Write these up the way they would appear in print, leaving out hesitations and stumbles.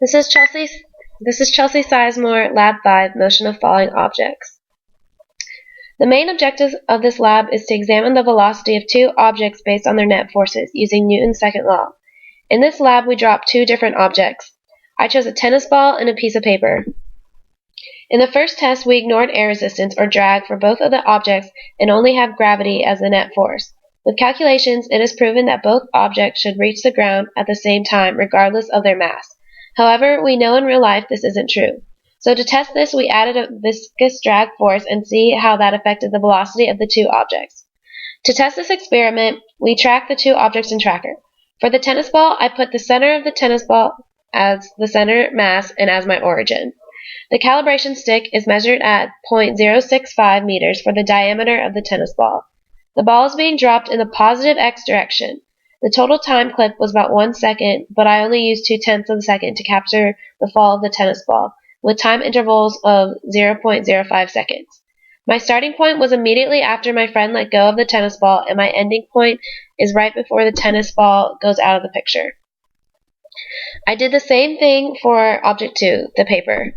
This is Chelsea Sizemore, Lab 5, Motion of Falling Objects. The main objective of this lab is to examine the velocity of two objects based on their net forces using Newton's second law. In this lab, we dropped two different objects. I chose a tennis ball and a piece of paper. In the first test, we ignored air resistance or drag for both of the objects and only have gravity as the net force. With calculations, it is proven that both objects should reach the ground at the same time regardless of their mass. However, we know in real life this isn't true. So to test this, we added a viscous drag force and see how that affected the velocity of the two objects. To test this experiment, we tracked the two objects in Tracker. For the tennis ball, I put the center of the tennis ball as the center mass and as my origin. The calibration stick is measured at 0.065 meters for the diameter of the tennis ball. The ball is being dropped in the positive x direction. The total time clip was about 1 second, but I only used 0.2 of a second to capture the fall of the tennis ball, with time intervals of 0.05 seconds. My starting point was immediately after my friend let go of the tennis ball, and my ending point is right before the tennis ball goes out of the picture. I did the same thing for object 2, the paper.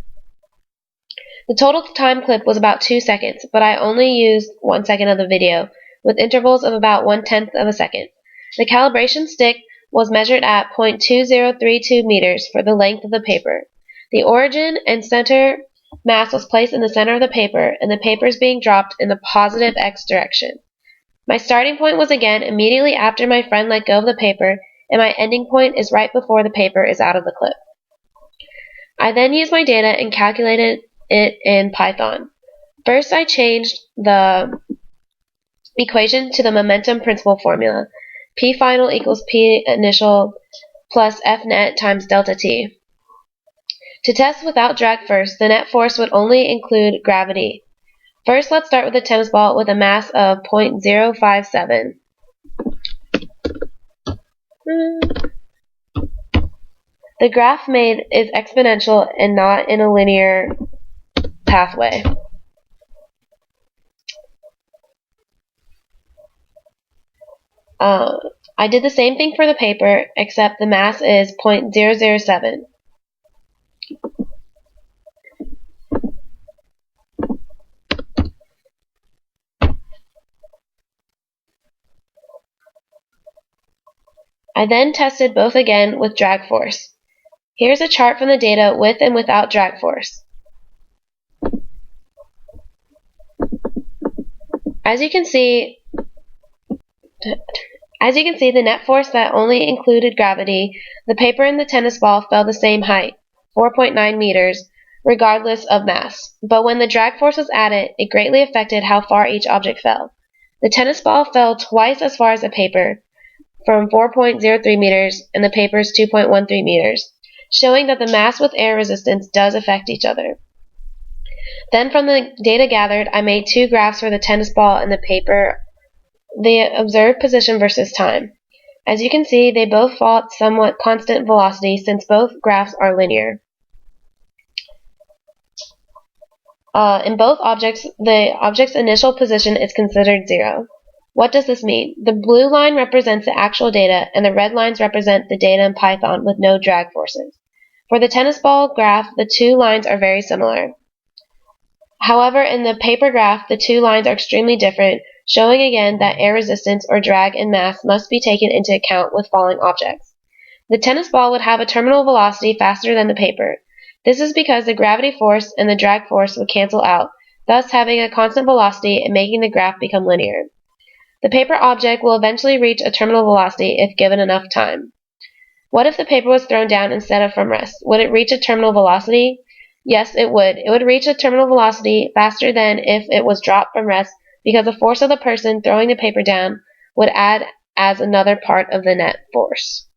The total time clip was about 2 seconds, but I only used 1 second of the video, with intervals of about 1/10 of a second. The calibration stick was measured at 0.2032 meters for the length of the paper. The origin and center mass was placed in the center of the paper, and the paper is being dropped in the positive x direction. My starting point was again immediately after my friend let go of the paper, and my ending point is right before the paper is out of the clip. I then used my data and calculated it in Python. First, I changed the equation to the momentum principle formula. P final equals P initial plus F net times delta T. To test without drag first, the net force would only include gravity. First, let's start with the tennis ball with a mass of 0.057. The graph made is exponential and not in a linear pathway. I did the same thing for the paper, except the mass is 0.007. I then tested both again with drag force. Here's a chart from the data with and without drag force. As you can see, the net force that only included gravity, the paper and the tennis ball fell the same height, 4.9 meters, regardless of mass. But when the drag force was added, it greatly affected how far each object fell. The tennis ball fell twice as far as the paper, from 4.03 meters, and the paper's 2.13 meters, showing that the mass with air resistance does affect each other. Then from the data gathered, I made two graphs for the tennis ball and the paper, the observed position versus time. As you can see, they both fall at somewhat constant velocity since both graphs are linear. In both objects, the object's initial position is considered 0. What does this mean? The blue line represents the actual data, and the red lines represent the data in Python with no drag forces. For the tennis ball graph, the two lines are very similar. However, in the paper graph, the two lines are extremely different, showing again that air resistance or drag and mass must be taken into account with falling objects. The tennis ball would have a terminal velocity faster than the paper. This is because the gravity force and the drag force would cancel out, thus having a constant velocity and making the graph become linear. The paper object will eventually reach a terminal velocity if given enough time. What if the paper was thrown down instead of from rest? Would it reach a terminal velocity? Yes, it would. It would reach a terminal velocity faster than if it was dropped from rest because the force of the person throwing the paper down would add as another part of the net force.